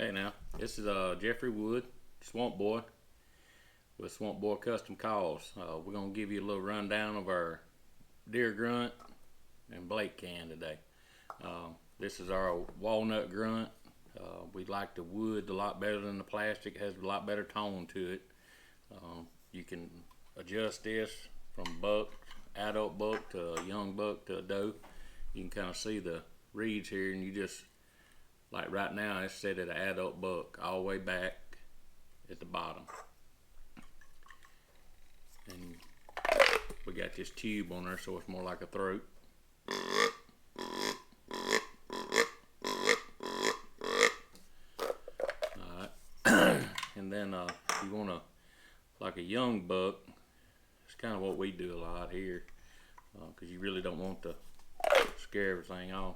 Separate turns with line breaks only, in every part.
Okay, now this is Jeffrey Wood, Swamp Boy, with Swamp Boy Custom Calls. We're gonna give you a little rundown of our deer grunt and Bleat can today. This is our walnut grunt. We like the wood a lot better than the plastic. It has a lot better tone to it. You can adjust this from buck, adult buck to a young buck to a doe. You can kind of see the reeds here, and you just, like right now, it's set at an adult buck all the way back at the bottom. And we got this tube on there, so it's more like a throat. Alright, and then if you want to, like a young buck, it's kind of what we do a lot here, because you really don't want to scare everything off.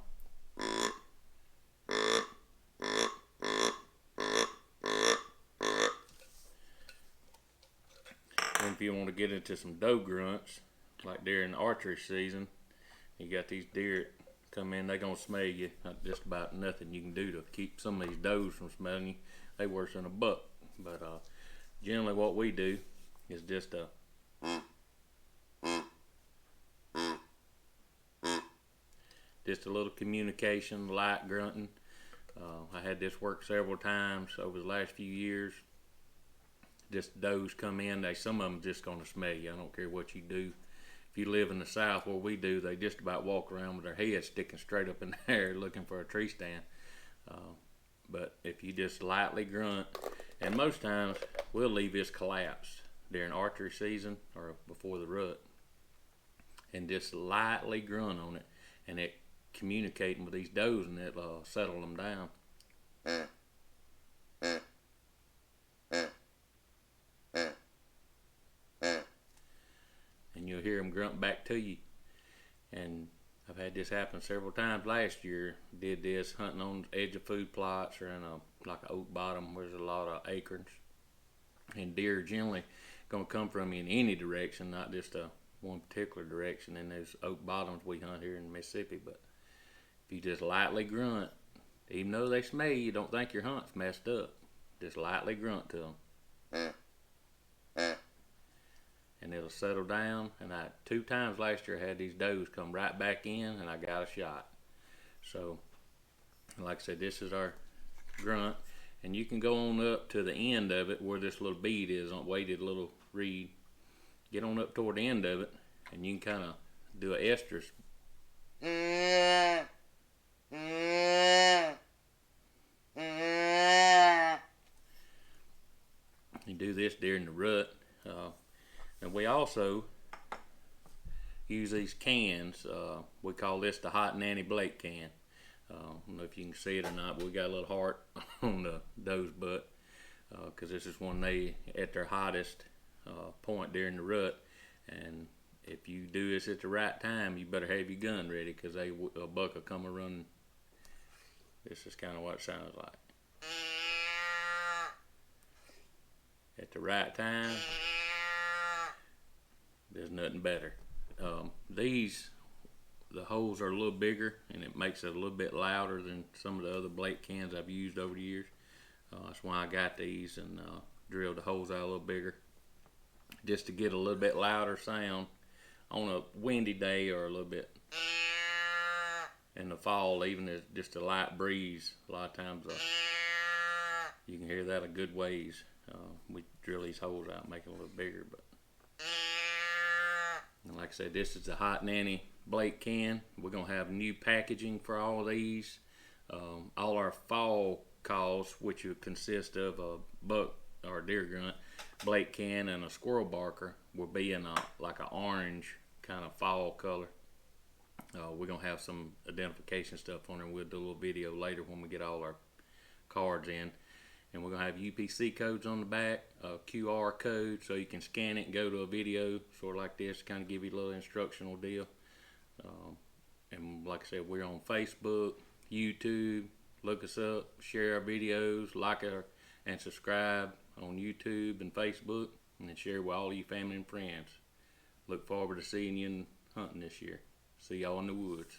And if you want to get into some doe grunts, like during the archery season, you got these deer come in, they're going to smell you. Not just about nothing you can do to keep some of these does from smelling you. They worse than a buck. But generally what we do is just a little communication, light grunting. I had this work several times over the last few years. Just does come in, some of them just gonna smell you. I don't care what you do. If you live in the south where we do, they just about walk around with their head sticking straight up in the air looking for a tree stand. But if you just lightly grunt, and most times we'll leave this collapsed during archery season or before the rut, and just lightly grunt on it, and it communicating with these does, and it'll settle them down. And you'll hear them grunt back to you. And I've had this happen several times last year. Did this hunting on the edge of food plots or in like an oak bottom where there's a lot of acorns. And deer generally gonna come from you in any direction, not just one particular direction in those oak bottoms we hunt here in Mississippi. But if you just lightly grunt, even though they smell you, don't think your hunt's messed up. Just lightly grunt to them. And it'll settle down. And 2 times last year I had these does come right back in and I got a shot. So like I said, this is our grunt, and you can go on up to the end of it where this little bead is on weighted little reed. Get on up toward the end of it and you can kind of do an estrus. You do this during the rut. And we also use these cans. We call this the Hot Nanny Bleat can. I don't know if you can see it or not, but we got a little heart on the doe's butt, because this is when they at their hottest point during the rut. And if you do this at the right time, you better have your gun ready, because a buck will come a running. This is kind of what it sounds like. At the right time, there's nothing better. The holes are a little bigger, and it makes it a little bit louder than some of the other Bleat cans I've used over the years. That's why I got these and drilled the holes out a little bigger, just to get a little bit louder sound on a windy day, or a little bit in the fall, even as just a light breeze. A lot of times you can hear that a good ways. We drill these holes out, make it a little bigger. But and like I said, this is the Hot Nanny Bleat can. We're gonna have new packaging for all of these. All our fall calls, which would consist of a buck or deer grunt, Bleat can, and a squirrel barker, will be in like an orange kind of fall color. We're gonna have some identification stuff on there. We'll do a little video later when we get all our cards in. And we're going to have UPC codes on the back, a QR code, so you can scan it and go to a video, sort of like this, kind of give you a little instructional deal. And like I said, we're on Facebook, YouTube. Look us up, share our videos, like our, and subscribe on YouTube and Facebook, and then share with all of your family and friends. Look forward to seeing you in hunting this year. See y'all in the woods.